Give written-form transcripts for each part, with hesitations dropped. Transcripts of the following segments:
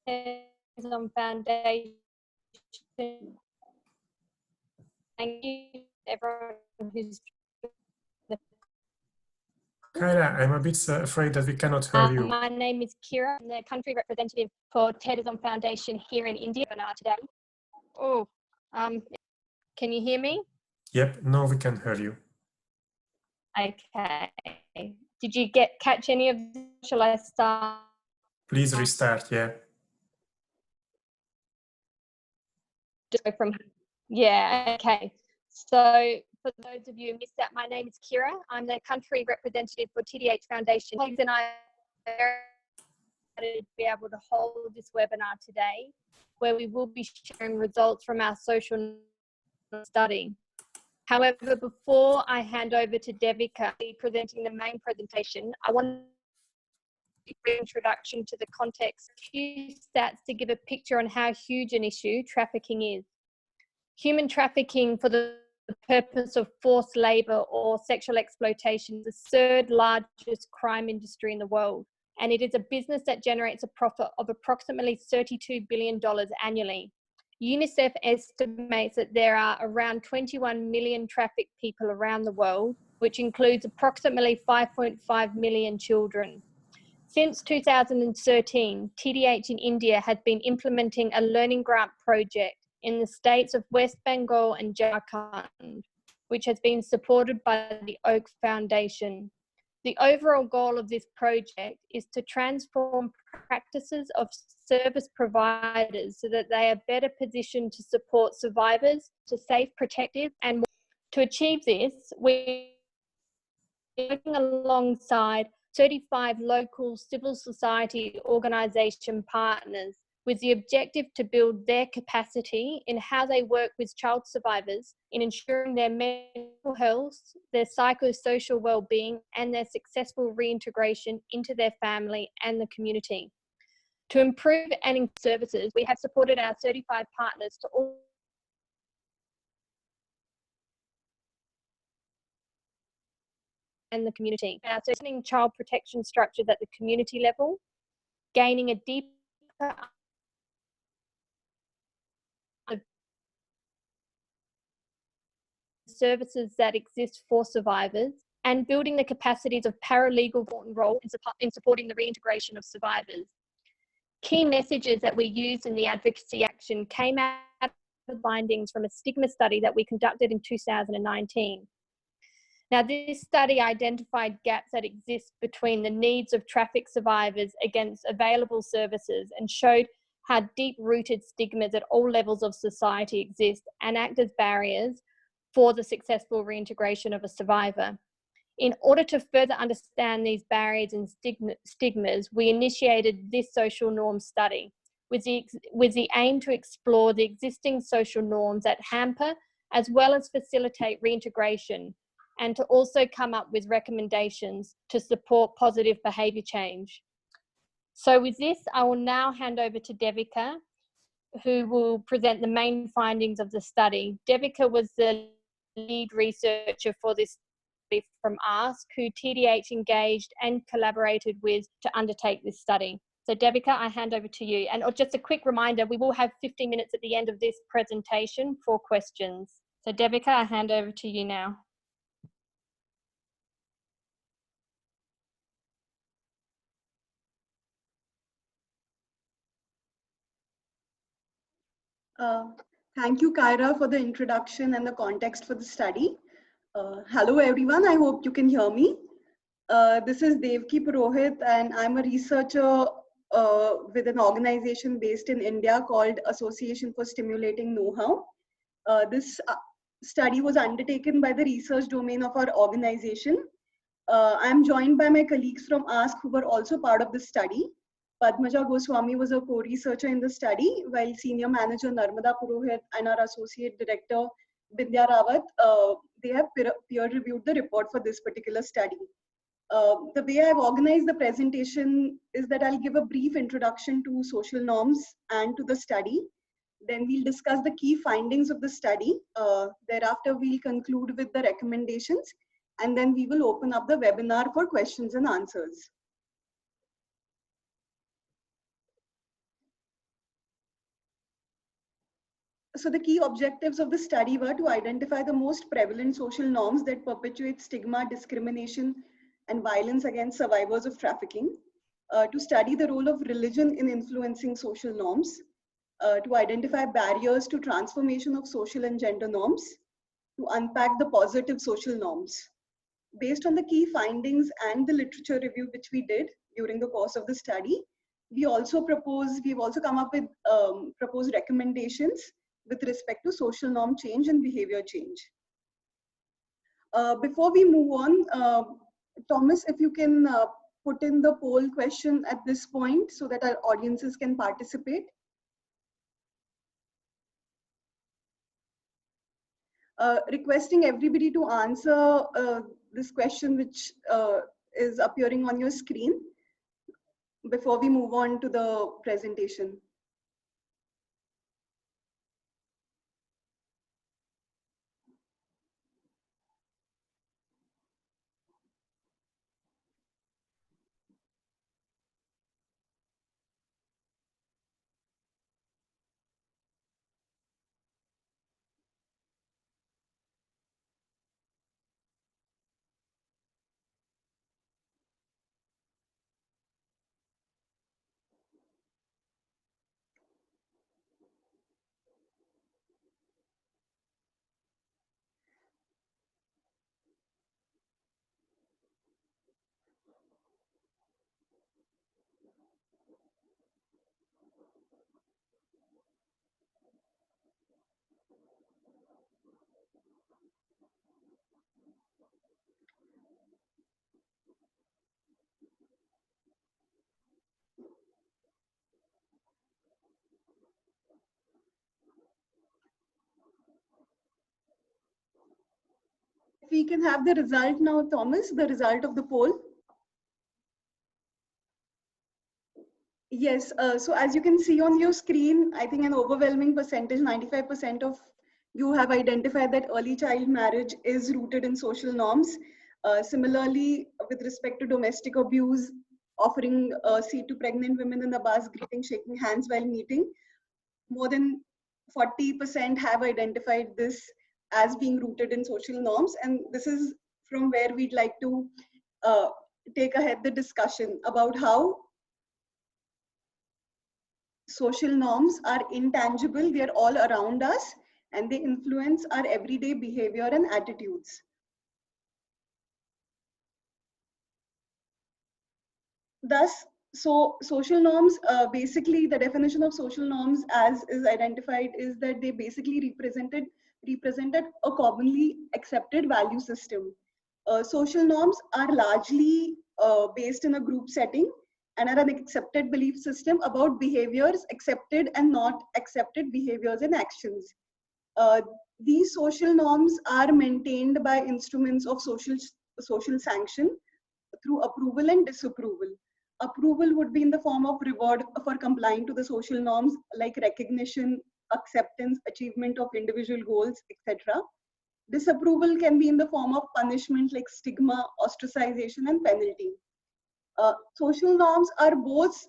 Tedesm Foundation. Thank you everyone who's Kyra, I'm a bit afraid that we cannot hear you. My name is Kira. I'm the country representative for Tedesm Foundation here in India today. Oh, can you hear me? Yep, now we can hear you. Okay. Did you catch any of this? Shall I start? Please restart, yeah. Just go from, yeah, okay. So for those of you who missed that, my name is Kira. I'm the country representative for TDH Foundation. Colleagues and I are very excited to be able to hold this webinar today, where we will be sharing results from our social study. However, before I hand over to Devika presenting the main presentation, I want a brief introduction to the context, a few stats to give a picture on how huge an issue trafficking is. Human trafficking for the purpose of forced labour or sexual exploitation is the third largest crime industry in the world, and it is a business that generates a profit of approximately $32 billion annually. UNICEF estimates that there are around 21 million trafficked people around the world, which includes approximately 5.5 million children. Since 2013, TDH in India has been implementing a learning grant project in the states of West Bengal and Jharkhand, which has been supported by the Oak Foundation. The overall goal of this project is to transform practices of service providers so that they are better positioned to support survivors, to safe, protective, and more. To achieve this, we're working alongside 35 local civil society organisation partners with the objective to build their capacity in how they work with child survivors in ensuring their mental health, their psychosocial well-being, and their successful reintegration into their family and the community. To improve and services, we have supported our 35 partners to all and the community. So strengthening child protection structures at the community level, gaining a deeper services that exist for survivors, and building the capacities of paralegal important role in supporting the reintegration of survivors. Key messages that we used in the advocacy action came out of the findings from a stigma study that we conducted in 2019. Now, this study identified gaps that exist between the needs of trafficked survivors against available services and showed how deep-rooted stigmas at all levels of society exist and act as barriers for the successful reintegration of a survivor. In order to further understand these barriers and stigmas, we initiated this social norm study with the aim to explore the existing social norms that hamper as well as facilitate reintegration, and to also come up with recommendations to support positive behaviour change. So with this, I will now hand over to Devika, who will present the main findings of the study. Devika was the lead researcher for this study from ASK, who TDH engaged and collaborated with to undertake this study. So Devika, I hand over to you. And just a quick reminder, we will have 15 minutes at the end of this presentation for questions. So Devika, I hand over to you now. Thank you, Kyra, for the introduction and the context for the study. Hello, everyone. I hope you can hear me. This is Devki Purohit, and I'm a researcher with an organization based in India called Association for Stimulating Know-How. This study was undertaken by the research domain of our organization. I'm joined by my colleagues from ASK who were also part of the study. Padmaja Goswami was a co-researcher in the study, while Senior Manager Narmada Purohit and our Associate Director Bindya Rawat, they have peer-reviewed the report for this particular study. The way I've organized the presentation is that I'll give a brief introduction to social norms and to the study. Then we'll discuss the key findings of the study. Thereafter, we'll conclude with the recommendations, and then we will open up the webinar for questions and answers. So the key objectives of the study were to identify the most prevalent social norms that perpetuate stigma, discrimination, and violence against survivors of trafficking, to study the role of religion in influencing social norms, to identify barriers to transformation of social and gender norms, to unpack the positive social norms. Based on the key findings and the literature review which we did during the course of the study, we've also come up with proposed recommendations with respect to social norm change and behavior change. Before we move on, Thomas, if you can put in the poll question at this point so that our audiences can participate. Requesting everybody to answer this question which is appearing on your screen before we move on to the presentation. If we can have the result now, Thomas, the result of the poll. Yes, so as you can see on your screen, I think an overwhelming percentage, 95% of you have identified that early child marriage is rooted in social norms. Similarly, with respect to domestic abuse, offering a seat to pregnant women in the bus, greeting, shaking hands while meeting, more than 40% have identified this as being rooted in social norms. And this is from where we'd like to take ahead the discussion about how social norms are intangible, they are all around us, and they influence our everyday behavior and attitudes. Thus, social norms, basically the definition of social norms as is identified is that they basically represented a commonly accepted value system. Social norms are largely based in a group setting and are an accepted belief system about behaviors, accepted and not accepted behaviors and actions. These social norms are maintained by instruments of social sanction through approval and disapproval. Approval would be in the form of reward for complying to the social norms like recognition, acceptance, achievement of individual goals, etc. Disapproval can be in the form of punishment like stigma, ostracization, and penalty. Social norms are both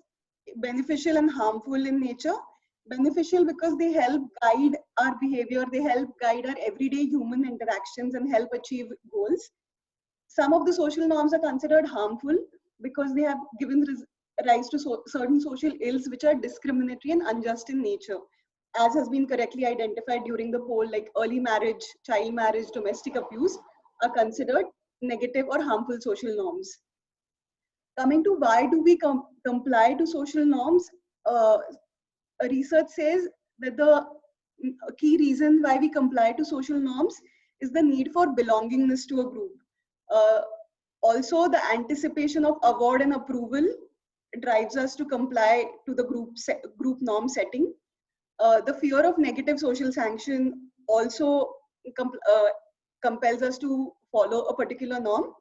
beneficial and harmful in nature. Beneficial because they help guide our behavior, they help guide our everyday human interactions and help achieve goals. Some of the social norms are considered harmful because they have given rise to certain social ills which are discriminatory and unjust in nature, as has been correctly identified during the poll, like early marriage, child marriage, domestic abuse are considered negative or harmful social norms. Coming to why do we comply to social norms, research says that the key reason why we comply to social norms is the need for belongingness to a group. Also, the anticipation of award and approval drives us to comply to the group norm setting. The fear of negative social sanction also compels us to follow a particular norm.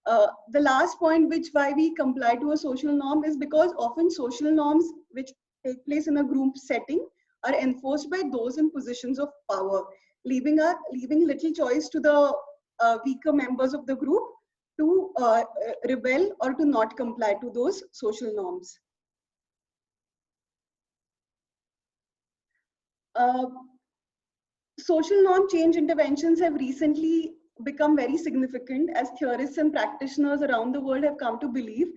The last point why we comply to a social norm is because often social norms which take place in a group setting are enforced by those in positions of power, leaving little choice to the weaker members of the group to rebel or to not comply to those social norms. Social norm change interventions have recently become very significant as theorists and practitioners around the world have come to believe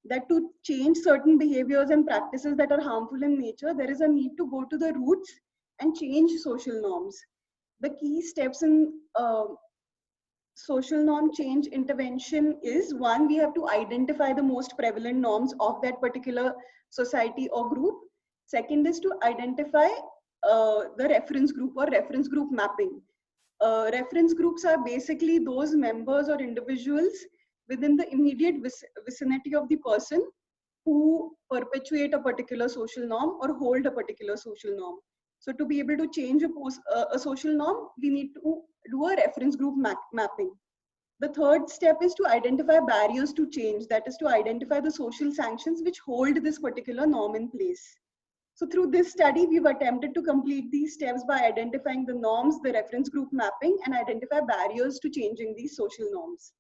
that to change certain behaviors and practices that are harmful in nature, there is a need to go to the roots and change social norms. The key steps in social norm change intervention is: one, we have to identify the most prevalent norms of that particular society or group. Second is to identify the reference group or reference group mapping. Reference groups are basically those members or individuals within the immediate vicinity of the person who perpetuate a particular social norm or hold a particular social norm. So to be able to change a social norm, we need to do a reference group mapping. The third step is to identify barriers to change, that is to identify the social sanctions which hold this particular norm in place. So through this study, we've attempted to complete these steps by identifying the norms, the reference group mapping, and identify barriers to changing these social norms.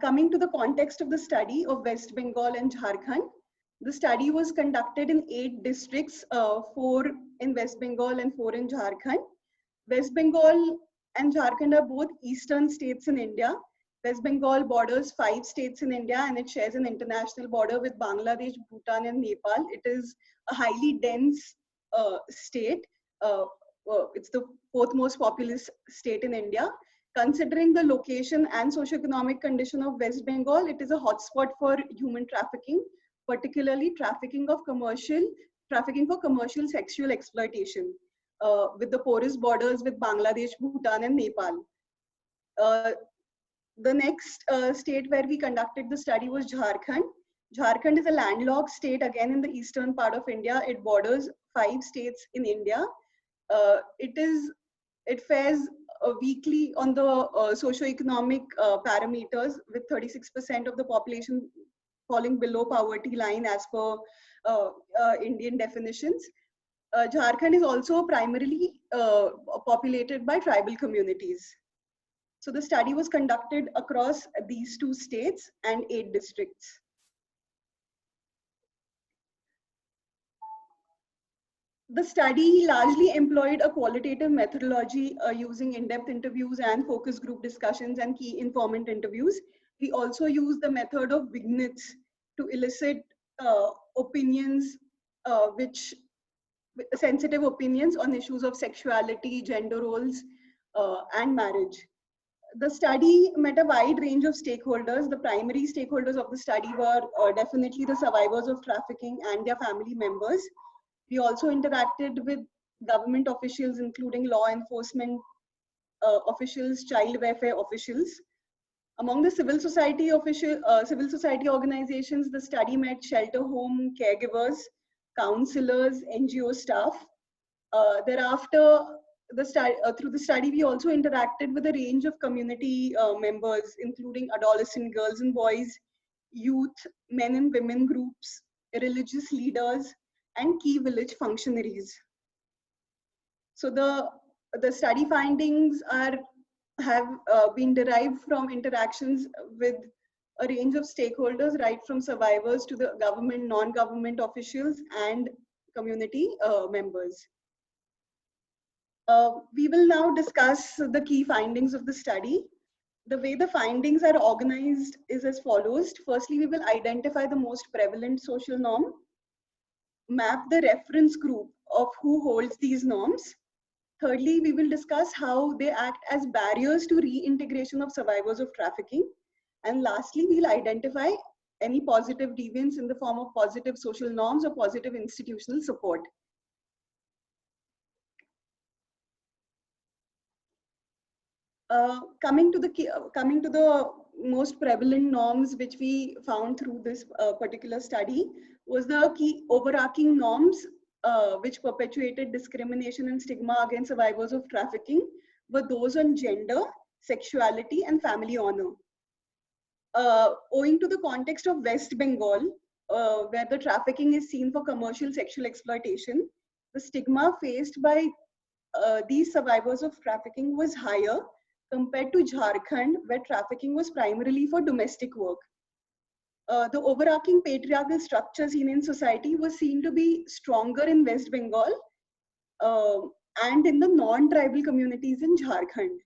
Coming to the context of the study of West Bengal and Jharkhand, the study was conducted in 8 districts, 4 in West Bengal and 4 in Jharkhand. West Bengal and Jharkhand are both eastern states in India. West Bengal borders 5 states in India and it shares an international border with Bangladesh, Bhutan, and Nepal. It is a highly dense state. It's the 4th most populous state in India. Considering the location and socioeconomic condition of West Bengal, it is a hotspot for human trafficking, particularly trafficking for commercial sexual exploitation, with the porous borders with Bangladesh, Bhutan, and Nepal. The next state where we conducted the study was Jharkhand. Jharkhand is a landlocked state, again in the eastern part of India. It borders 5 states in India. It fares weakly on the socioeconomic parameters, with 36% of the population falling below poverty line as per Indian definitions. Jharkhand is also primarily populated by tribal communities. So the study was conducted across these 2 states and 8 districts. The study largely employed a qualitative methodology using in-depth interviews and focus group discussions and key informant interviews. We also used the method of vignettes to elicit opinions, sensitive opinions on issues of sexuality, gender roles, and marriage. The study met a wide range of stakeholders. The primary stakeholders of the study were definitely the survivors of trafficking and their family members. We also interacted with government officials, including law enforcement officials, child welfare officials. Among the civil society organizations, the study met shelter home caregivers, counselors, NGO staff. Thereafter, through the study, we also interacted with a range of community members, including adolescent girls and boys, youth, men and women groups, religious leaders, and key village functionaries. So the study findings have been derived from interactions with a range of stakeholders, right from survivors to the government, non-government officials, and community members. We will now discuss the key findings of the study. The way the findings are organized is as follows. Firstly, we will identify the most prevalent social norm, map the reference group of who holds these norms. Thirdly, we will discuss how they act as barriers to reintegration of survivors of trafficking. And lastly, we'll identify any positive deviance in the form of positive social norms or positive institutional support. Coming to the most prevalent norms which we found through this particular study was the key overarching norms which perpetuated discrimination and stigma against survivors of trafficking were those on gender, sexuality, and family honor. Owing to the context of West Bengal, where the trafficking is seen for commercial sexual exploitation, the stigma faced by these survivors of trafficking was higher compared to Jharkhand, where trafficking was primarily for domestic work. The overarching patriarchal structure seen in society was seen to be stronger in West Bengal, and in the non-tribal communities in Jharkhand.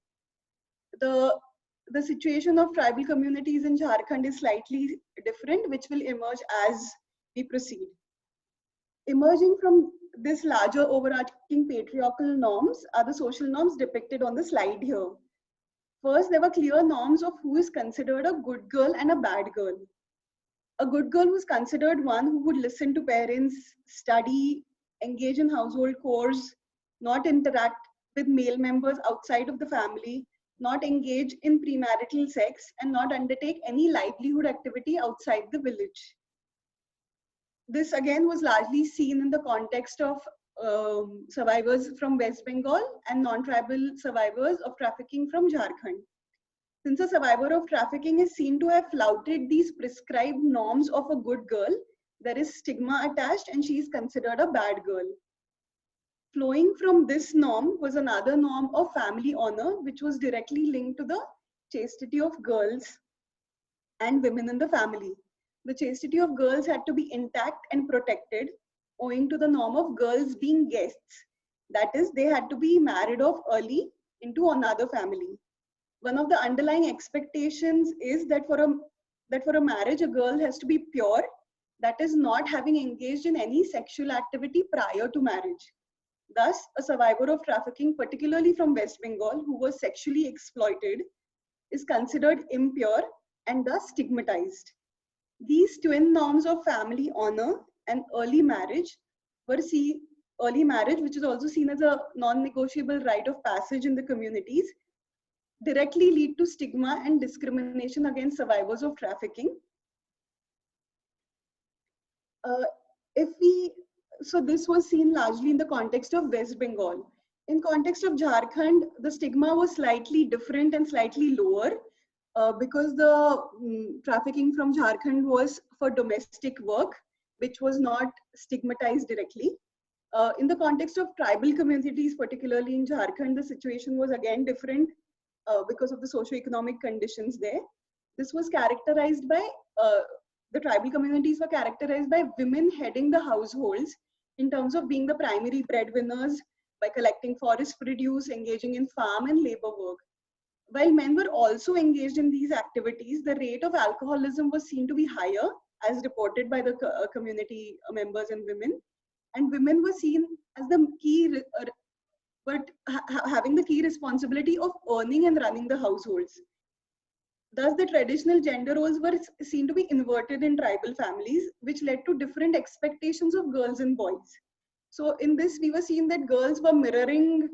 The situation of tribal communities in Jharkhand is slightly different, which will emerge as we proceed. Emerging from this larger overarching patriarchal norms are the social norms depicted on the slide here. First, there were clear norms of who is considered a good girl and a bad girl. A good girl was considered one who would listen to parents, study, engage in household chores, not interact with male members outside of the family, not engage in premarital sex, and not undertake any livelihood activity outside the village. This again was largely seen in the context of survivors from West Bengal and non-tribal survivors of trafficking from Jharkhand. Since a survivor of trafficking is seen to have flouted these prescribed norms of a good girl, there is stigma attached and she is considered a bad girl. Flowing from this norm was another norm of family honor, which was directly linked to the chastity of girls and women in the family. The chastity of girls had to be intact and protected, owing to the norm of girls being guests. That is, they had to be married off early into another family. One of the underlying expectations is that for a marriage, a girl has to be pure, that is, not having engaged in any sexual activity prior to marriage. Thus, a survivor of trafficking, particularly from West Bengal, who was sexually exploited, is considered impure and thus stigmatized. These twin norms of family honor and early marriage, which is also seen as a non-negotiable rite of passage in the communities, directly lead to stigma and discrimination against survivors of trafficking. So this was seen largely in the context of West Bengal. In context of Jharkhand, the stigma was slightly different and slightly lower because the trafficking from Jharkhand was for domestic work, which was not stigmatized directly. In the context of tribal communities, particularly in Jharkhand, the situation was again different because of the socioeconomic conditions there. This was characterized by, the tribal communities were characterized by women heading the households in terms of being the primary breadwinners by collecting forest produce, engaging in farm and labor work. While men were also engaged in these activities, the rate of alcoholism was seen to be higher, as reported by the community members and women were seen as the key, having the key responsibility of earning and running the households. Thus, the traditional gender roles were seen to be inverted in tribal families, which led to different expectations of girls and boys. So in this, we were seeing that girls were mirroring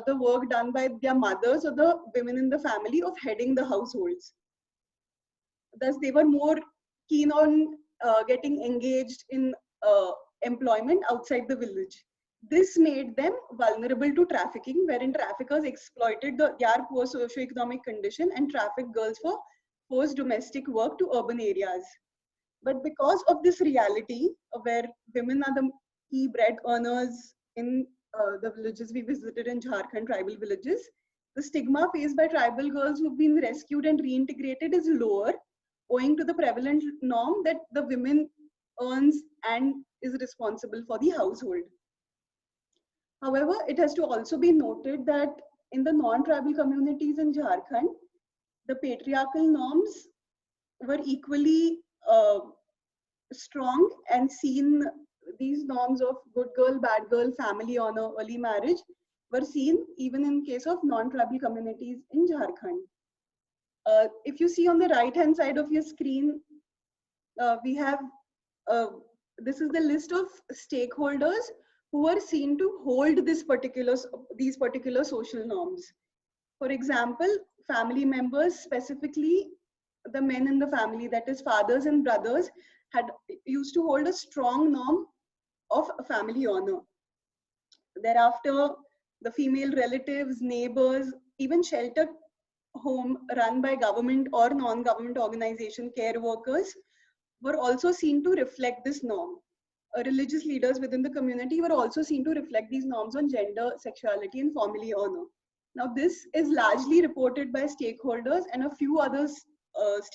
the work done by their mothers or the women in the family of heading the households. Thus, they were more keen on getting engaged in employment outside the village. This made them vulnerable to trafficking, wherein traffickers exploited their poor socioeconomic condition and trafficked girls for forced domestic work to urban areas. But because of this reality, where women are the key bread earners in the villages we visited in Jharkhand, tribal villages, the stigma faced by tribal girls who've been rescued and reintegrated is lower, owing to the prevalent norm that the women earns and is responsible for the household. However, it has to also be noted that in the non-tribal communities in Jharkhand, the patriarchal norms were equally strong and seen. These norms of good girl, bad girl, family honor, early marriage were seen even in case of non-tribal communities in Jharkhand. If you see on the right-hand side of your screen, we have, this is the list of stakeholders who are seen to hold these particular social norms. For example, family members, specifically the men in the family, that is fathers and brothers, used to hold a strong norm of family honor. Thereafter, the female relatives, neighbors, even shelter home run by government or non-government organization care workers were also seen to reflect this norm. Religious leaders within the community were also seen to reflect these norms on gender, sexuality, and family honor. Now, this is largely reported by stakeholders and a few other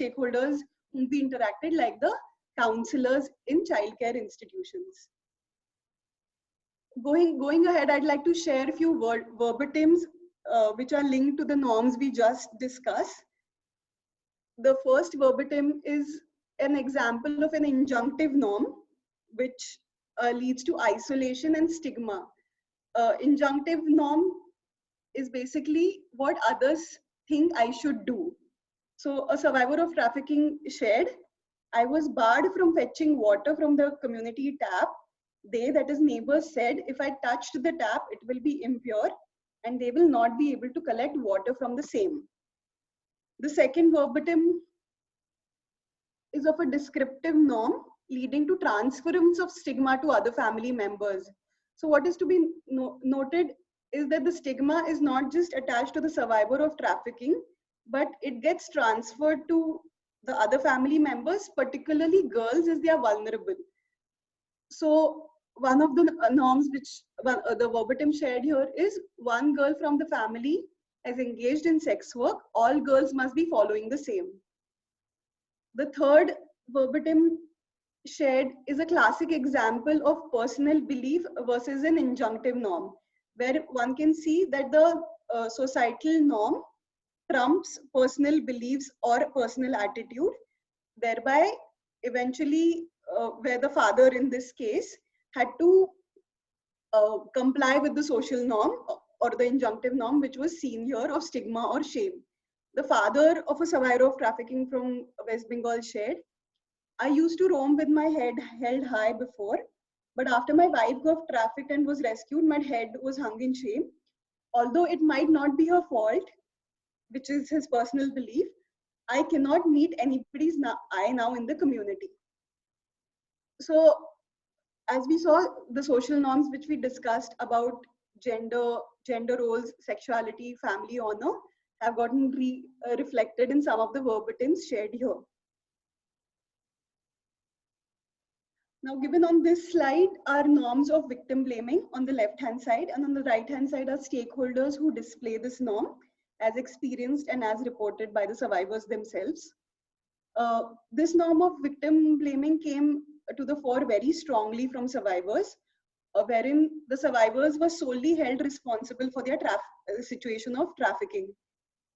stakeholders whom we interacted, like the counselors in childcare institutions. going ahead, I'd like to share a few verbatims which are linked to the norms we just discussed. The first verbatim is an example of an injunctive norm, which leads to isolation and stigma. Injunctive norm is basically what others think I should do. So a survivor of trafficking shared, I was barred from fetching water from the community tap. They, that is neighbors, said if I touched the tap, it will be impure and they will not be able to collect water from the same. The second verbatim is of a descriptive norm leading to transference of stigma to other family members. So what is to be noted is that the stigma is not just attached to the survivor of trafficking, but it gets transferred to the other family members, particularly girls, as they are vulnerable. So one of the norms which the verbatim shared here is one girl from the family has engaged in sex work, all girls must be following the same. The third verbatim shared is a classic example of personal belief versus an injunctive norm, where one can see that the societal norm trumps personal beliefs or personal attitude, thereby eventually where the father in this case had to comply with the social norm or the injunctive norm which was seen here of stigma or shame. The father of a survivor of trafficking from West Bengal shared, I used to roam with my head held high before, but after my wife got trafficked and was rescued, my head was hung in shame. Although it might not be her fault, which is his personal belief, I cannot meet anybody's eye now in the community. So as we saw, the social norms which we discussed about gender roles, sexuality, family honor have gotten reflected in some of the verbatims shared here. Now, given on this slide are norms of victim blaming on the left-hand side, and on the right-hand side are stakeholders who display this norm as experienced and as reported by the survivors themselves. This norm of victim blaming came to the fore very strongly from survivors, wherein the survivors were solely held responsible for their situation of trafficking.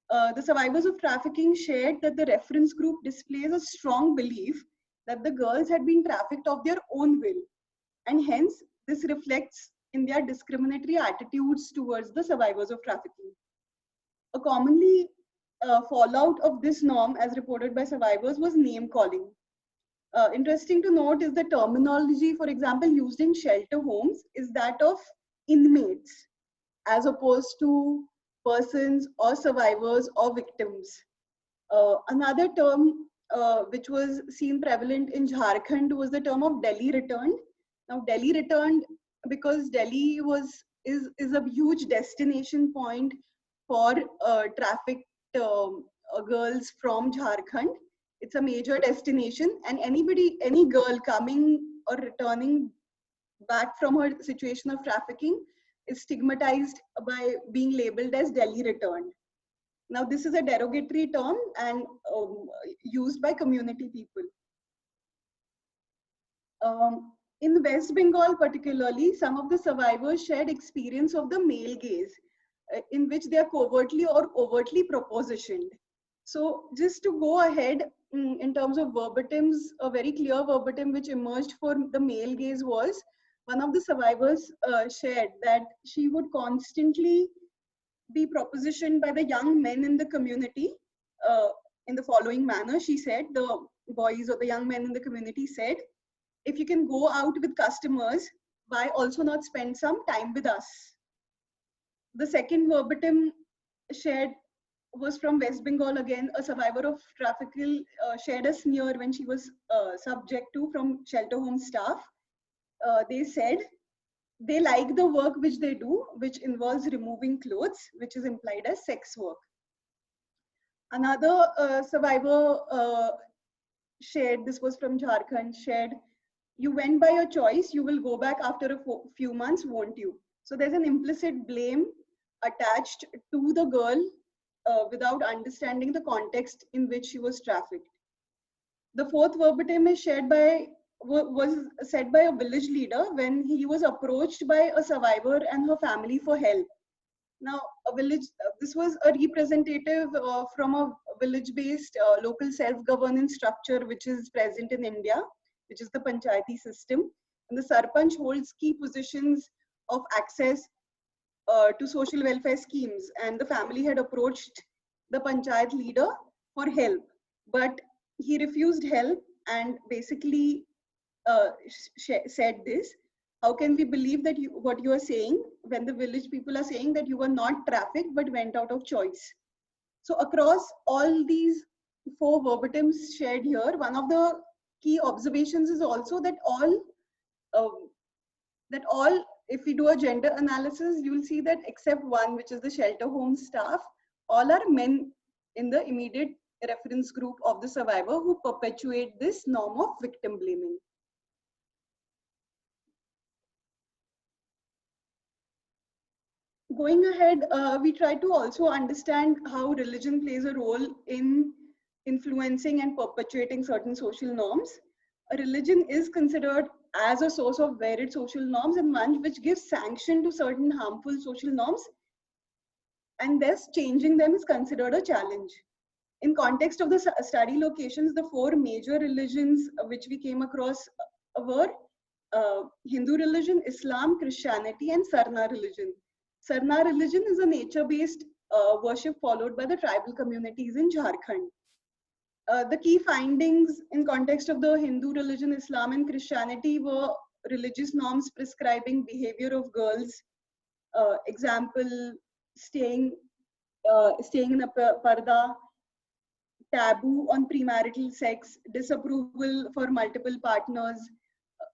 The survivors of trafficking shared that the reference group displays a strong belief that the girls had been trafficked of their own will, and hence this reflects in their discriminatory attitudes towards the survivors of trafficking. A commonly fallout of this norm as reported by survivors was name calling. Interesting to note is the terminology, for example, used in shelter homes is that of inmates as opposed to persons or survivors or victims. Another term which was seen prevalent in Jharkhand was the term of Delhi returned. Now Delhi returned because Delhi is a huge destination point for trafficked girls from Jharkhand. It's a major destination, and any girl coming or returning back from her situation of trafficking is stigmatized by being labeled as Delhi returned. Now, this is a derogatory term and used by community people. In West Bengal particularly, some of the survivors shared experience of the male gaze, in which they are covertly or overtly propositioned. So just to go ahead in terms of verbatims, a very clear verbatim which emerged for the male gaze was, one of the survivors shared that she would constantly be propositioned by the young men in the community in the following manner. She said, the boys or the young men in the community said, if you can go out with customers, why also not spend some time with us? The second verbatim shared was from West Bengal again. A survivor of trafficking shared a sneer when she was subject to from shelter home staff. They said, they like the work which they do, which involves removing clothes, which is implied as sex work. Another survivor shared, this was from Jharkhand, shared, you went by your choice, you will go back after a few months, won't you? So there's an implicit blame attached to the girl without understanding the context in which she was trafficked. The fourth verbatim is shared by was said by a village leader when he was approached by a survivor and her family for help. Now, this was a representative from a village-based local self-governance structure which is present in India, which is the Panchayati system. And the Sarpanch holds key positions of access to social welfare schemes. And the family had approached the Panchayat leader for help, but he refused help and basically said this: how can we believe that what you are saying when the village people are saying that you were not trafficked but went out of choice? So across all these 4 verbatims shared here, one of the key observations is also that if we do a gender analysis, you will see that except one, which is the shelter home staff, all are men in the immediate reference group of the survivor who perpetuate this norm of victim blaming. Going ahead, we try to also understand how religion plays a role in influencing and perpetuating certain social norms. A religion is considered as a source of varied social norms and one which gives sanction to certain harmful social norms, and thus changing them is considered a challenge. In context of the study locations, the 4 major religions which we came across were Hindu religion, Islam, Christianity, and Sarna religion. Sarna religion is a nature-based worship followed by the tribal communities in Jharkhand. The key findings in context of the Hindu religion, Islam, and Christianity were religious norms prescribing behavior of girls. Example, staying in a parda, taboo on premarital sex, disapproval for multiple partners,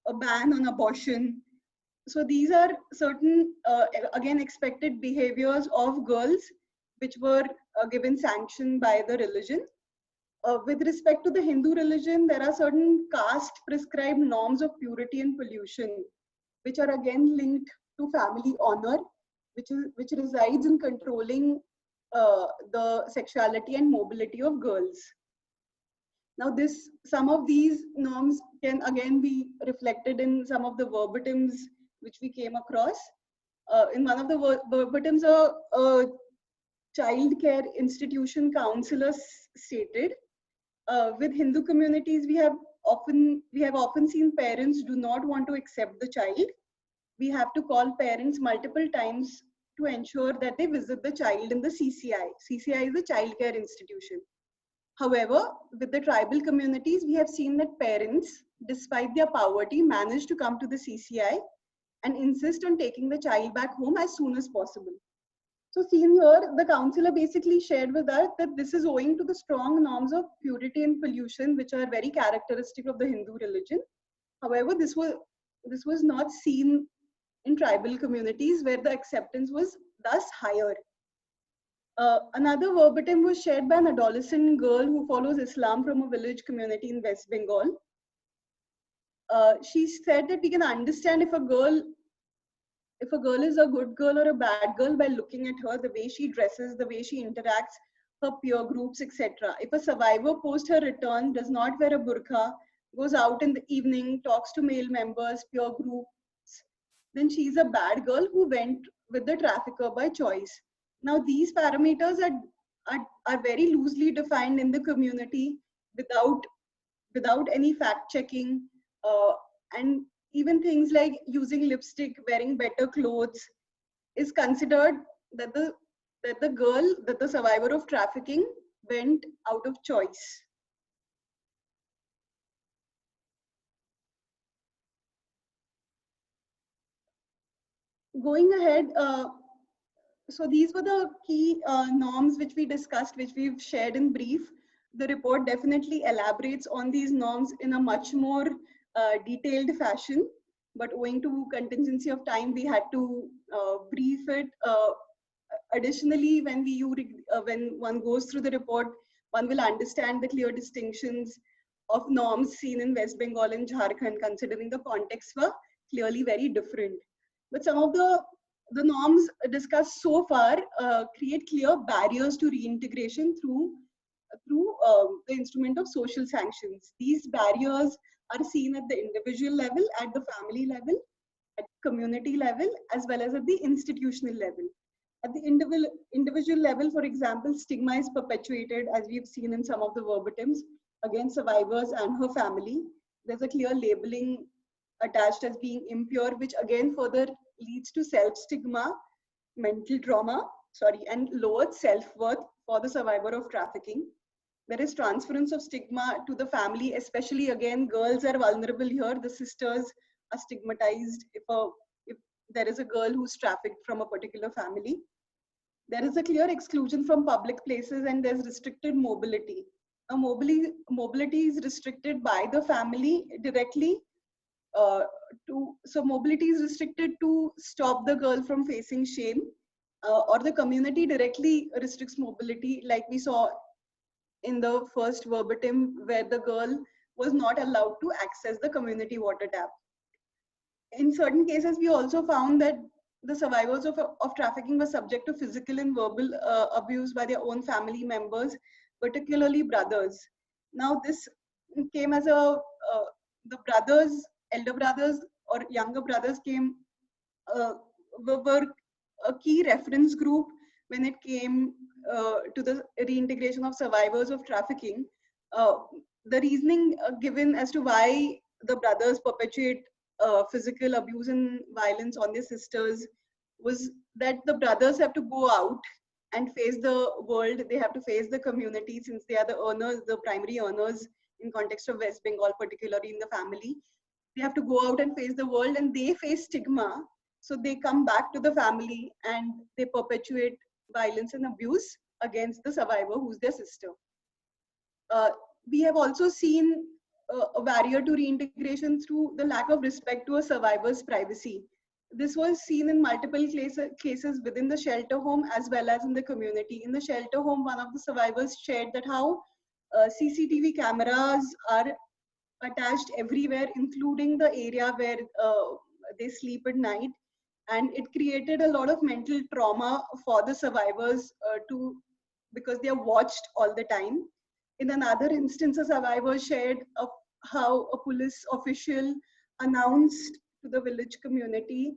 a ban on abortion. So these are certain, again, expected behaviors of girls which were given sanction by the religion. With respect to the Hindu religion, there are certain caste prescribed norms of purity and pollution, which are again linked to family honor, which resides in controlling the sexuality and mobility of girls. Now, some of these norms can again be reflected in some of the verbatims which we came across. In one of the verbatims, a child care institution counselor stated, with Hindu communities, we have often seen parents do not want to accept the child. We have to call parents multiple times to ensure that they visit the child in the CCI. CCI is a child care institution. However, with the tribal communities, we have seen that parents, despite their poverty, manage to come to the CCI and insist on taking the child back home as soon as possible. So seen here, the counselor basically shared with us that this is owing to the strong norms of purity and pollution, which are very characteristic of the Hindu religion. However, this was not seen in tribal communities where the acceptance was thus higher. Another verbatim was shared by an adolescent girl who follows Islam from a village community in West Bengal. She said that we can understand if a girl is a good girl or a bad girl by looking at her, the way she dresses, the way she interacts, her peer groups, etc. If a survivor post her return, does not wear a burqa, goes out in the evening, talks to male members, peer groups, then she's a bad girl who went with the trafficker by choice. Now, these parameters are very loosely defined in the community without any fact checking, and even things like using lipstick, wearing better clothes is considered that the survivor of trafficking went out of choice. Going ahead, so these were the key norms which we discussed, which we've shared in brief. The report definitely elaborates on these norms in a much more detailed fashion, but owing to contingency of time, we had to brief it. Additionally, when one goes through the report, one will understand the clear distinctions of norms seen in West Bengal and Jharkhand, considering the contexts were clearly very different. But some of the norms discussed so far create clear barriers to reintegration through the instrument of social sanctions. These barriers are seen at the individual level, at the family level, at community level, as well as at the institutional level. At the individual level, for example, stigma is perpetuated, as we've seen in some of the verbatims, against survivors and her family. There's a clear labeling attached as being impure, which again further leads to self-stigma, mental trauma, and lowered self-worth for the survivor of trafficking. There is transference of stigma to the family, especially again, girls are vulnerable here. The sisters are stigmatized if there is a girl who's trafficked from a particular family. There is a clear exclusion from public places and there's restricted mobility. Now, mobility is restricted by the family directly. So mobility is restricted to stop the girl from facing shame, or the community directly restricts mobility, like we saw in the first verbatim, where the girl was not allowed to access the community water tap. In certain cases, we also found that the survivors of trafficking were subject to physical and verbal abuse by their own family members, particularly brothers. Now, this came as the brothers, elder brothers or younger brothers were a key reference group when it came to the reintegration of survivors of trafficking. The reasoning given as to why the brothers perpetuate physical abuse and violence on their sisters was that the brothers have to go out and face the world. They have to face the community, since they are the earners, the primary earners in context of West Bengal, particularly in the family. They have to go out and face the world, and they face stigma. So they come back to the family and they perpetuate violence and abuse against the survivor, who's their sister. We have also seen a barrier to reintegration through the lack of respect to a survivor's privacy. This was seen in multiple cases within the shelter home as well as in the community. In the shelter home, one of the survivors shared that how CCTV cameras are attached everywhere, including the area where they sleep at night. And it created a lot of mental trauma for the survivors because they are watched all the time. In another instance, a survivor shared of how a police official announced to the village community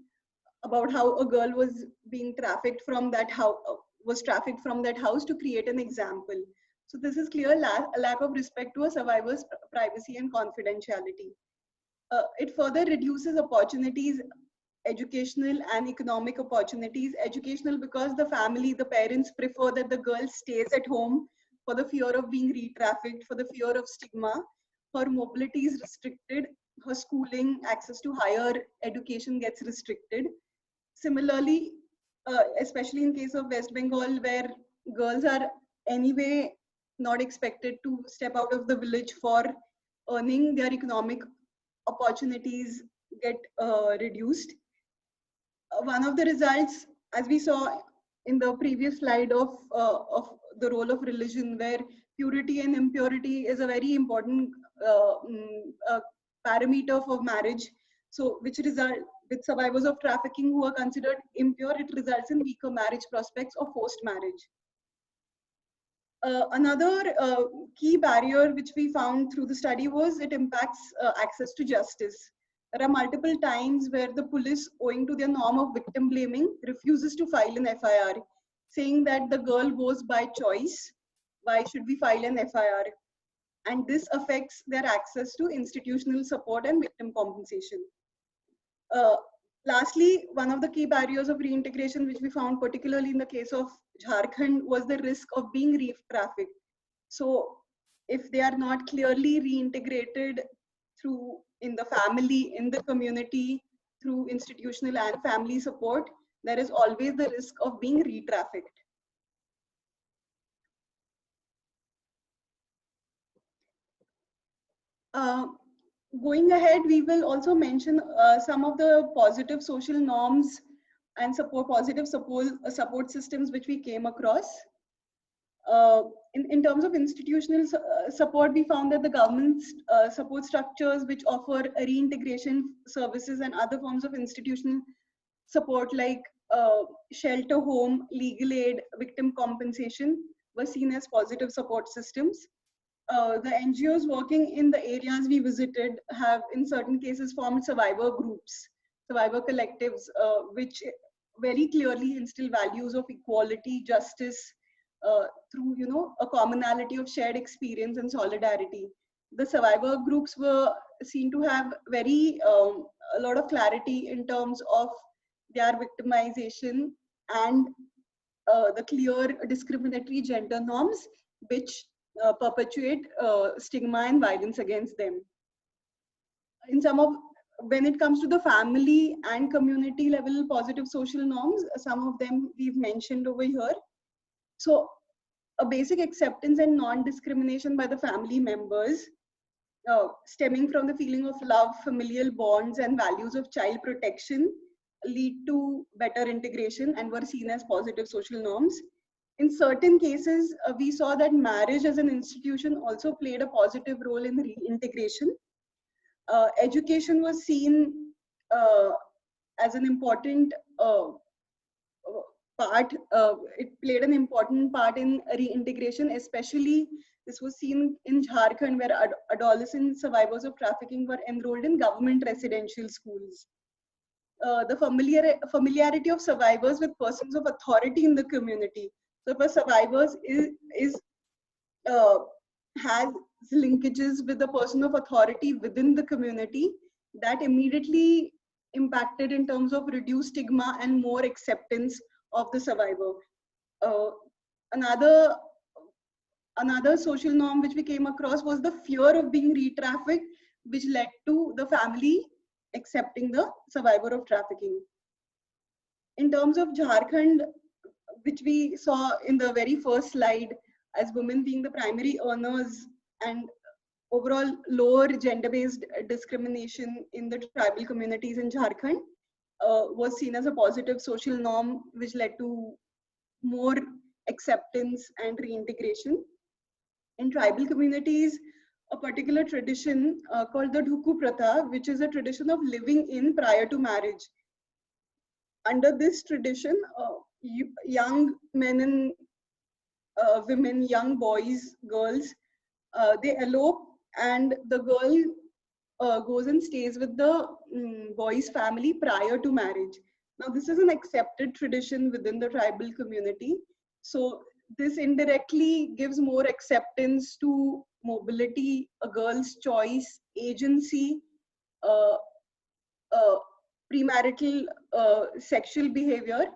about how a girl was being trafficked from that house to create an example. So this is clear lack of respect to a survivor's privacy and confidentiality. It further reduces opportunities, educational and economic opportunities. Educational because the family, the parents prefer that the girl stays at home for the fear of being re-trafficked, for the fear of stigma. Her mobility is restricted. Her schooling, access to higher education gets restricted. Similarly, especially in case of West Bengal, where girls are anyway not expected to step out of the village for earning, their economic opportunities get reduced. One of the results, as we saw in the previous slide of the role of religion, where purity and impurity is a very important parameter for marriage. So which result with survivors of trafficking who are considered impure, it results in weaker marriage prospects or forced marriage. Another key barrier which we found through the study was it impacts access to justice. There are multiple times where the police, owing to their norm of victim blaming, refuses to file an FIR, saying that the girl goes by choice. Why should we file an FIR? And this affects their access to institutional support and victim compensation. Lastly, one of the key barriers of reintegration, which we found particularly in the case of Jharkhand, was the risk of being re-trafficked. So if they are not clearly reintegrated through in the family, in the community, through institutional and family support, there is always the risk of being re-trafficked. Going ahead, we will also mention some of the positive social norms and positive support systems which we came across. In terms of institutional support, we found that the government's support structures which offer reintegration services and other forms of institutional support like shelter home, legal aid, victim compensation were seen as positive support systems. the NGOs working in the areas we visited have in certain cases formed survivor groups, survivor collectives, which very clearly instill values of equality, justice, through a commonality of shared experience and solidarity. The survivor groups were seen to have a lot of clarity in terms of their victimization and the clear discriminatory gender norms which perpetuate stigma and violence against them. In some of When it comes to the family and community level positive social norms, some of them we've mentioned over here. So a basic acceptance and non-discrimination by the family members, stemming from the feeling of love, familial bonds, and values of child protection, lead to better integration and were seen as positive social norms. In certain cases, we saw that marriage as an institution also played a positive role in reintegration. Education was seen as an important part. It played an important part in reintegration, especially this was seen in Jharkhand, where adolescent survivors of trafficking were enrolled in government residential schools. The familiarity of survivors with persons of authority in the community. So if a survivor has linkages with the person of authority within the community, that immediately impacted in terms of reduced stigma and more acceptance of the survivor. Uh, another social norm which we came across was the fear of being re-trafficked, which led to the family accepting the survivor of trafficking. In terms of Jharkhand, which we saw in the very first slide, as women being the primary earners and overall lower gender-based discrimination in the tribal communities in Jharkhand, was seen as a positive social norm, which led to more acceptance and reintegration. In tribal communities, a particular tradition called the Dhuku Pratha, which is a tradition of living in prior to marriage. Under this tradition, young men and women, young boys, girls, they elope, and the girl goes and stays with the boy's family prior to marriage. Now, this is an accepted tradition within the tribal community. So this indirectly gives more acceptance to mobility, a girl's choice, agency, uh, uh, premarital sexual behavior.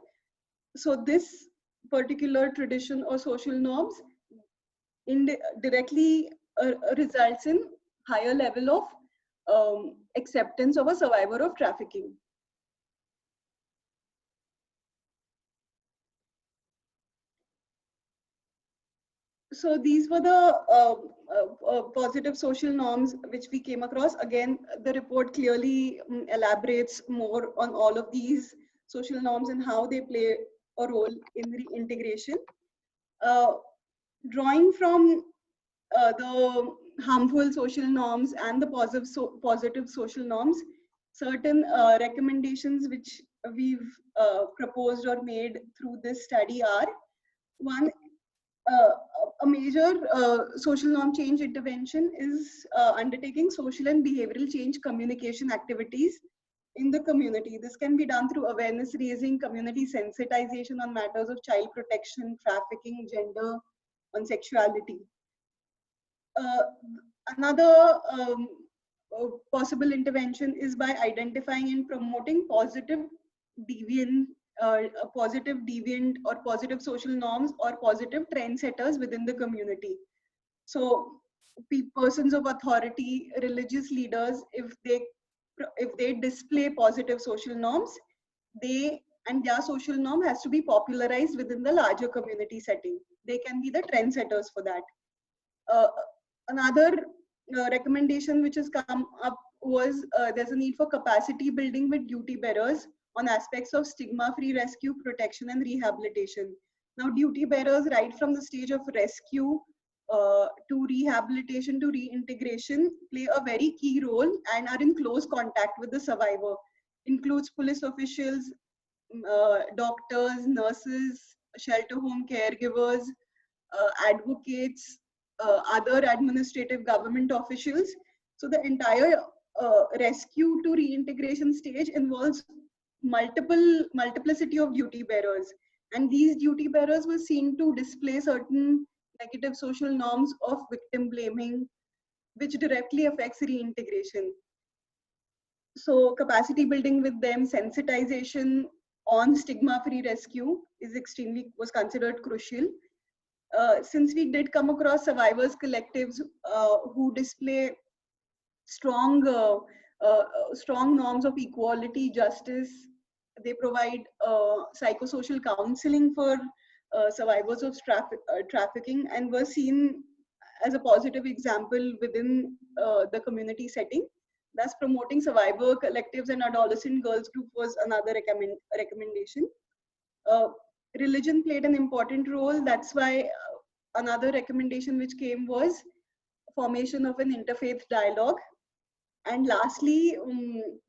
So this particular tradition or social norms directly results in higher level of acceptance of a survivor of trafficking. So these were the positive social norms which we came across. Again, the report clearly elaborates more on all of these social norms and how they play a role in reintegration. Drawing from the harmful social norms and the positive social norms, certain recommendations which we've proposed or made through this study are: one, uh, a major social norm change intervention is undertaking social and behavioral change communication activities in the community. This can be done through awareness raising, community sensitization on matters of child protection, trafficking, gender, on sexuality. Another possible intervention is by identifying and promoting positive deviant or positive social norms or positive trendsetters within the community. So persons of authority, religious leaders, if they display positive social norms, their social norm has to be popularized within the larger community setting. They can be the trendsetters for that. Another recommendation which has come up was there's a need for capacity building with duty bearers on aspects of stigma-free rescue, protection, and rehabilitation. Now, duty bearers, right from the stage of rescue to rehabilitation to reintegration, play a very key role and are in close contact with the survivor. Includes police officials, doctors, nurses, shelter home caregivers, advocates, other administrative government officials. So the entire rescue to reintegration stage involves multiplicity of duty bearers, and these duty bearers were seen to display certain negative social norms of victim blaming, which directly affects reintegration. So capacity building with them, sensitization on stigma-free rescue was considered crucial. Since we did come across survivors collectives who display strong strong norms of equality, justice. They provide psychosocial counseling for survivors of trafficking, and were seen as a positive example within the community setting. Thus, promoting survivor collectives and adolescent girls group was another recommendation. Religion played an important role. That's why another recommendation which came was formation of an interfaith dialogue. And lastly,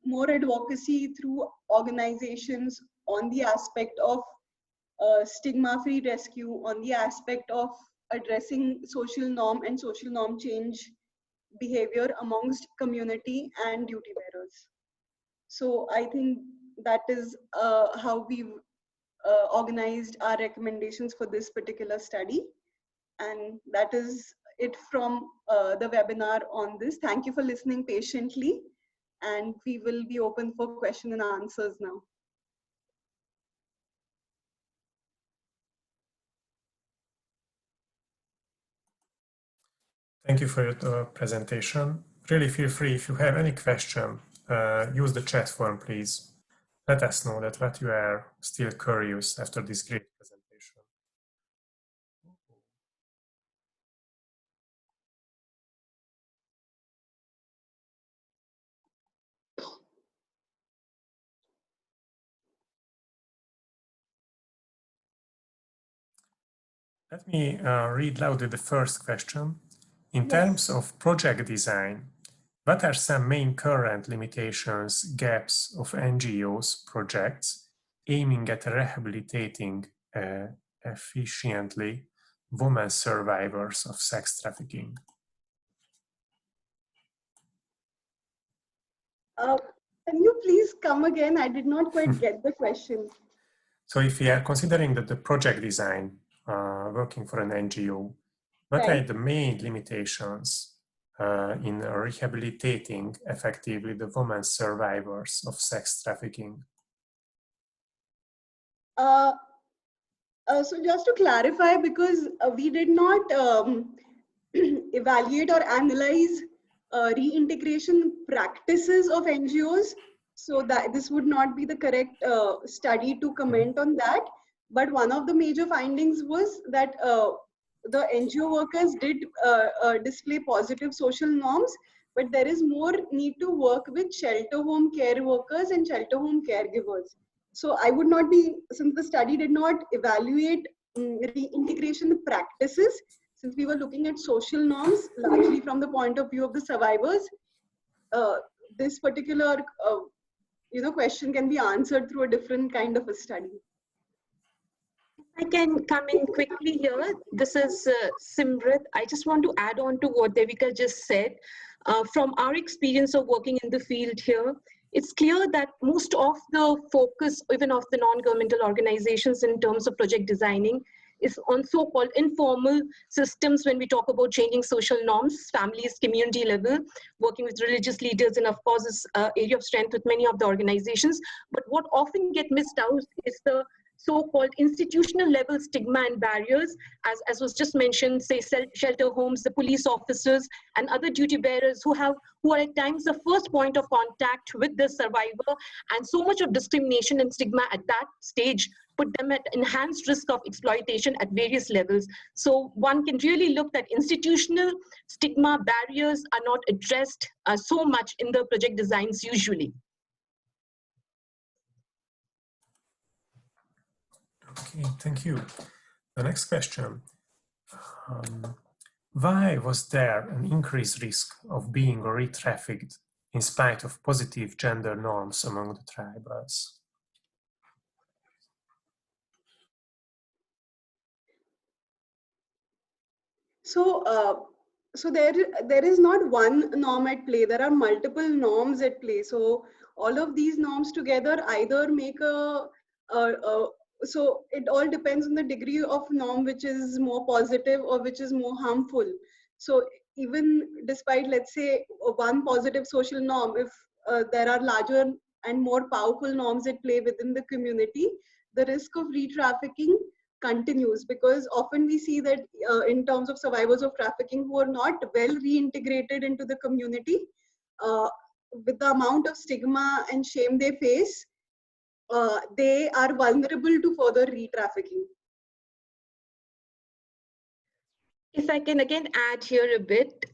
more advocacy through organizations on the aspect of stigma-free rescue, on the aspect of addressing social norm and social norm change behavior amongst community and duty bearers. So I think that is how we've organized our recommendations for this particular study. And that is it from the webinar on this. Thank you for listening patiently, and we will be open for question and answers now. Thank you for your presentation. Really feel free, if you have any question, use the chat form, please. Let us know that what you are still curious after this great presentation. Let me read loudly the first question. In terms of project design, what are some main current limitations, gaps of NGOs projects aiming at rehabilitating efficiently women survivors of sex trafficking? Can you please come again? I did not quite get the question. So if we are considering that the project design, working for an NGO, what are the main limitations in rehabilitating effectively the women survivors of sex trafficking? So just to clarify, because we did not evaluate or analyze reintegration practices of NGOs, so that this would not be the correct study to comment on that. But one of the major findings was that the NGO workers did display positive social norms, but there is more need to work with shelter home care workers and shelter home caregivers. So I would not be, since the study did not evaluate reintegration practices, since we were looking at social norms largely from the point of view of the survivors, this particular question can be answered through a different kind of a study. I can come in quickly here. This is Simrit. I just want to add on to what Devika just said. From our experience of working in the field here, it's clear that most of the focus, even of the non-governmental organizations in terms of project designing, is on so-called informal systems when we talk about changing social norms, families, community level, working with religious leaders, and of course this area of strength with many of the organizations. But what often get missed out is the so-called institutional level stigma and barriers, as was just mentioned, say shelter homes, the police officers, and other duty bearers who are at times the first point of contact with the survivor, and so much of discrimination and stigma at that stage put them at enhanced risk of exploitation at various levels. So one can really look that institutional stigma barriers are not addressed so much in the project designs usually. Okay, thank you. The next question. Why was there an increased risk of being re-trafficked in spite of positive gender norms among the tribals? So there is not one norm at play. There are multiple norms at play. So all of these norms together either make so it all depends on the degree of norm which is more positive or which is more harmful. So even despite, let's say, one positive social norm, if there are larger and more powerful norms at play within the community, the risk of re-trafficking continues, because often we see that in terms of survivors of trafficking who are not well reintegrated into the community, with the amount of stigma and shame they face, they are vulnerable to further re-trafficking. If I can again add here a bit,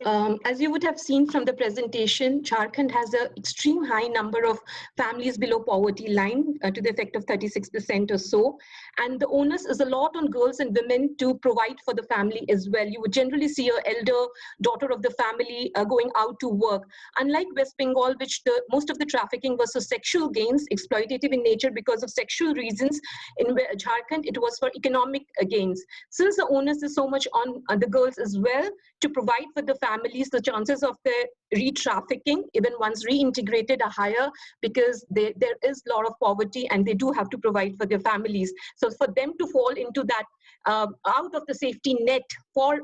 as you would have seen from the presentation, Jharkhand has an extreme high number of families below poverty line to the effect of 36% or so. And the onus is a lot on girls and women to provide for the family as well. You would generally see an elder daughter of the family going out to work. Unlike West Bengal, which most of the trafficking was for sexual gains, exploitative in nature because of sexual reasons, in Jharkhand, it was for economic gains. Since the onus is so much on the girls as well to provide for the families, the chances of their re-trafficking, even once reintegrated, are higher because there is a lot of poverty and they do have to provide for their families. So for them to fall into that out of the safety net for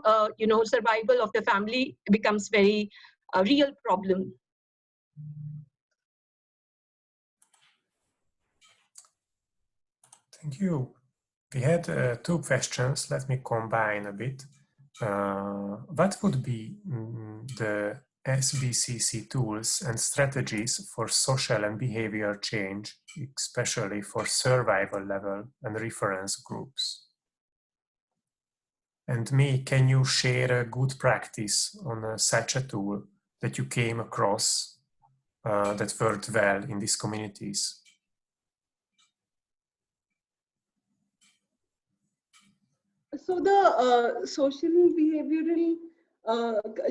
survival of the family becomes very real problem. Thank you. We had two questions. Let me combine a bit. What would be the SBCC tools and strategies for social and behavior change, especially for survival level and reference groups? And can you share a good practice on such a tool that you came across that worked well in these communities? So the social behavioral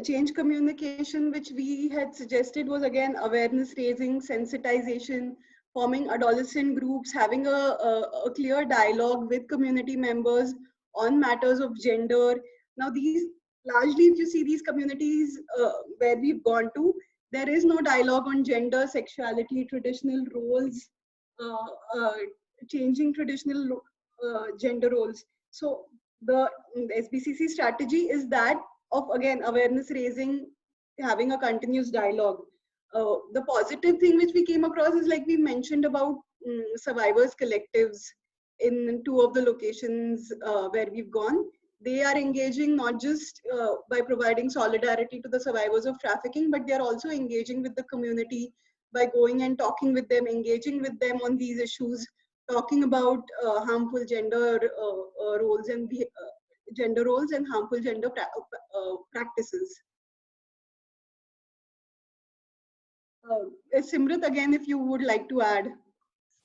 change communication which we had suggested was again awareness raising, sensitization, forming adolescent groups, having a clear dialogue with community members on matters of gender. Now these, largely if you see these communities where we've gone to, there is no dialogue on gender, sexuality, traditional roles, changing traditional gender roles. So the SBCC strategy is that of, again, awareness raising, having a continuous dialogue. The positive thing which we came across is, like we mentioned, about survivors collectives in two of the locations where we've gone. They are engaging not just by providing solidarity to the survivors of trafficking, but they are also engaging with the community by going and talking with them, engaging with them on these issues, talking about harmful gender roles and gender roles and harmful gender practices. Simrat, again, if you would like to add.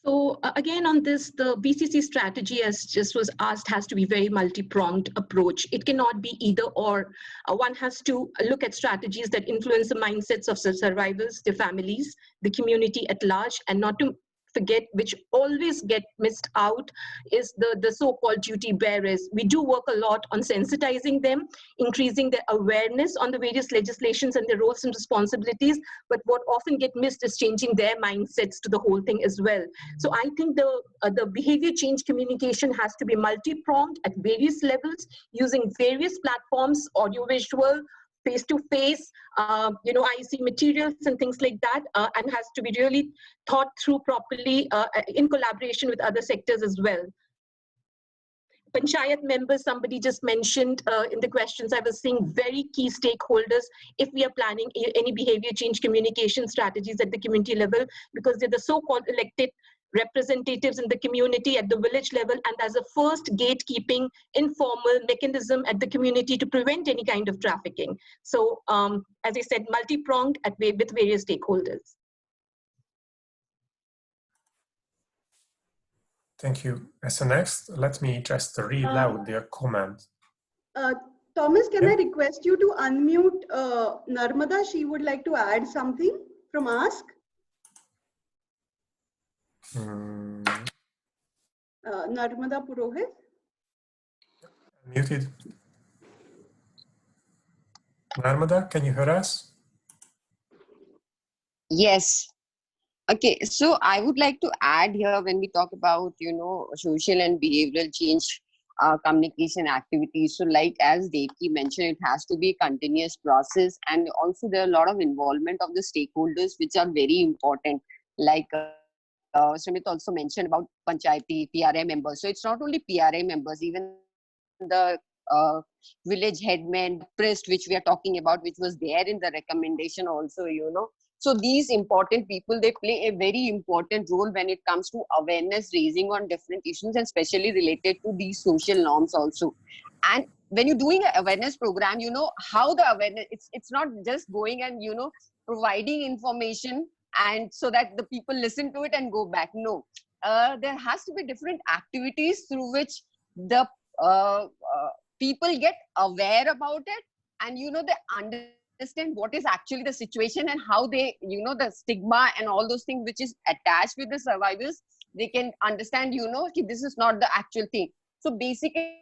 So again, on this, the BCC strategy, as just was asked, has to be very multi-pronged approach. It cannot be either or. One has to look at strategies that influence the mindsets of survivors, their families, the community at large, and not to forget, which always get missed out, is the so-called duty bearers. We do work a lot on sensitizing them, increasing their awareness on the various legislations and their roles and responsibilities, but what often get missed is changing their mindsets to the whole thing as well. So I think the behavior change communication has to be multi-pronged at various levels, using various platforms, audiovisual, face-to-face, IC materials and things like that, and has to be really thought through properly in collaboration with other sectors as well. Panchayat members, somebody just mentioned in the questions, I was seeing very key stakeholders if we are planning any behavior change communication strategies at the community level, because they're the so-called elected representatives in the community at the village level, and as a first gatekeeping informal mechanism at the community to prevent any kind of trafficking. So as I said, multi-pronged with various stakeholders. Thank you. As a next, let me just read out their comment. Thomas, can I request you to unmute Narmada? She would like to add something from Ask. Narmada Purohit. Muted. Narmada, can you hear us? Yes. Okay, so I would like to add here when we talk about, social and behavioral change communication activities. So like as Devki mentioned, it has to be a continuous process, and also there are a lot of involvement of the stakeholders which are very important. Like Sumit also mentioned about Panchayati, PRA members. So it's not only PRA members, even the village headman, priest, which we are talking about, which was there in the recommendation also. So these important people, they play a very important role when it comes to awareness raising on different issues, and especially related to these social norms also. And when you're doing an awareness program, how the awareness, it's not just going and, providing information and so that the people listen to it and go back. No, there has to be different activities through which the people get aware about it, and they understand what is actually the situation and how they, the stigma and all those things which is attached with the survivors, they can understand, this is not the actual thing. So basically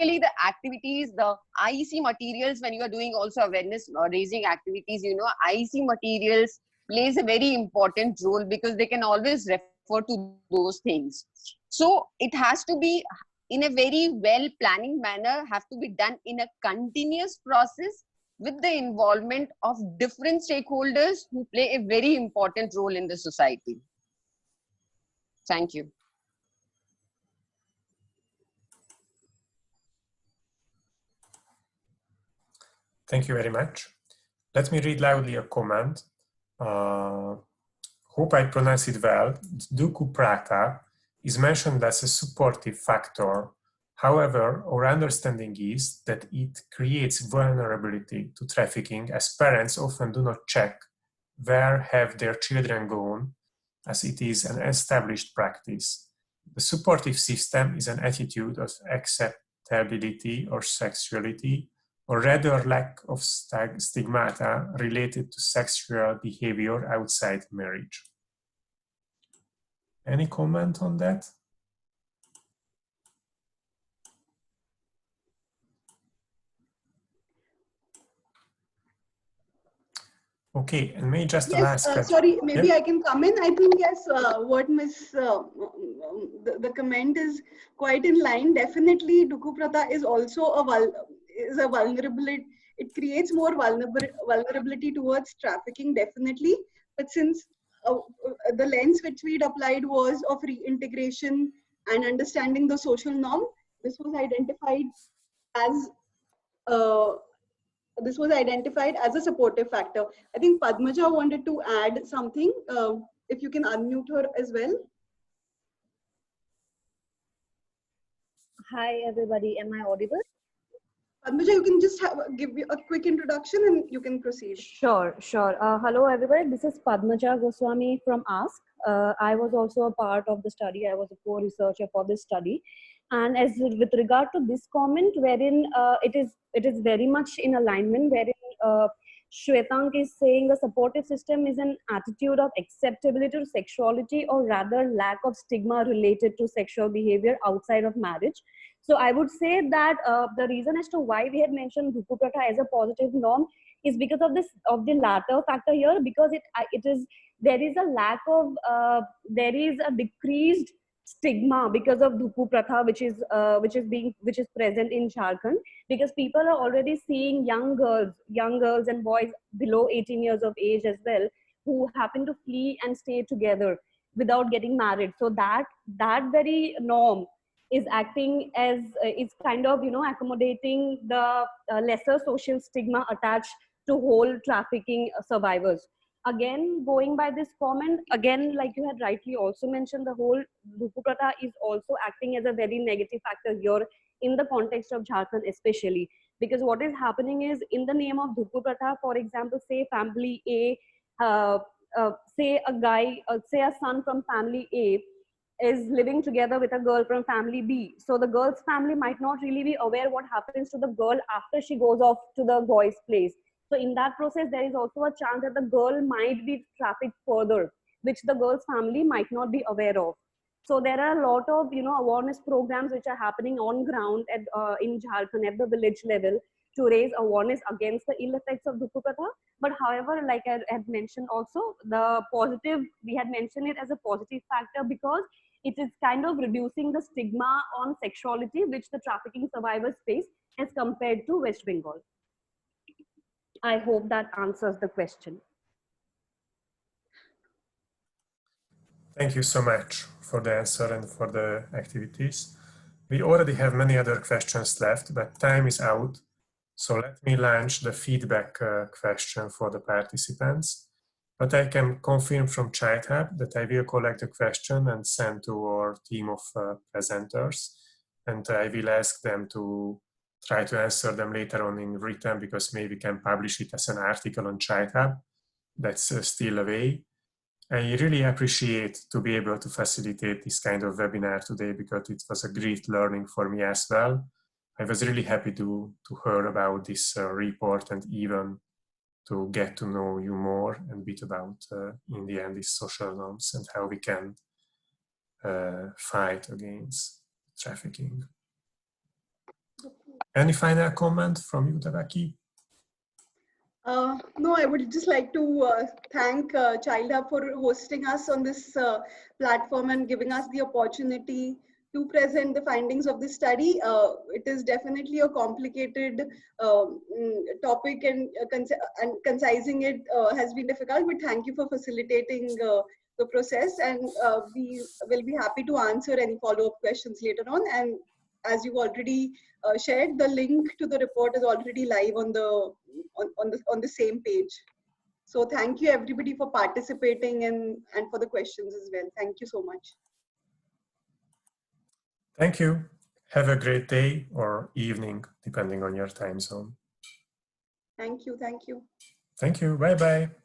the activities, the IEC materials, when you are doing also awareness raising activities, IEC materials plays a very important role, because they can always refer to those things. So it has to be in a very well planning manner, have to be done in a continuous process with the involvement of different stakeholders who play a very important role in the society. Thank you. Thank you very much. Let me read loudly a comment. Hope I pronounce it well. Duku Prata is mentioned as a supportive factor. However, our understanding is that it creates vulnerability to trafficking, as parents often do not check where have their children gone, as it is an established practice. The supportive system is an attitude of acceptability or sexuality, or rather lack of stigmata related to sexual behavior outside marriage. Any comment on that? Okay, and may just Yes, ask. sorry, maybe yeah? I can come in. I think, yes, what the comment is quite in line. Definitely, Duku Pratha is also a vulnerability. It creates more vulnerability towards trafficking, definitely. But since the lens which we'd applied was of reintegration and understanding the social norm, this was identified as a supportive factor. I think Padmaja wanted to add something. If you can unmute her as well. Hi, everybody. Am I audible? Padmaja, you can just give a quick introduction and you can proceed. Sure. Hello, everybody. This is Padmaja Goswami from ASK. I was also a part of the study. I was a co-researcher for this study. And as with regard to this comment, wherein it is very much in alignment, wherein Shwetank is saying the supportive system is an attitude of acceptability to sexuality, or rather lack of stigma related to sexual behavior outside of marriage. So I would say that the reason as to why we had mentioned Duku Pratha as a positive norm is because of the latter factor here, because there is a decreased stigma because of Duku Pratha, which is present in Jharkhand, because people are already seeing young girls and boys below 18 years of age as well, who happen to flee and stay together without getting married. So that very norm is acting as is kind of accommodating the lesser social stigma attached to whole trafficking survivors. Again, going by this comment, again, like you had rightly also mentioned, the whole Duku Pratha is also acting as a very negative factor here in the context of Jharkhand especially, because what is happening is, in the name of Duku Pratha, for example, say family A, say a son from family A is living together with a girl from family B. So the girl's family might not really be aware what happens to the girl after she goes off to the boy's place. So in that process, there is also a chance that the girl might be trafficked further, which the girl's family might not be aware of. So there are a lot of awareness programs which are happening on ground in Jharkhand at the village level, to raise awareness against the ill effects of Dhupu Pratha. But however, like I had mentioned also, the positive, we had mentioned it as a positive factor because it is kind of reducing the stigma on sexuality which the trafficking survivors face as compared to West Bengal. I hope that answers the question. Thank you so much for the answer and for the activities. We already have many other questions left, but time is out. So let me launch the feedback question for the participants. But I can confirm from Child Hub that I will collect the question and send to our team of presenters. And I will ask them to try to answer them later on in written, because maybe we can publish it as an article on Child Hub. That's still a way. I really appreciate to be able to facilitate this kind of webinar today, because it was a great learning for me as well. I was really happy to hear about this report and even to get to know you more and a bit about, in the end, these social norms and how we can fight against trafficking. Any final comment from you, Devaki? No, I would just like to thank Child Hub for hosting us on this platform and giving us the opportunity to present the findings of this study. It is definitely a complicated topic, and concising it has been difficult, but thank you for facilitating the process, and we will be happy to answer any follow-up questions later on. And as you already shared, the link to the report is already live on the same page. So thank you everybody for participating and for the questions as well. Thank you so much. Thank you. Have a great day or evening, depending on your time zone. Thank you. Thank you. Thank you. Bye-bye.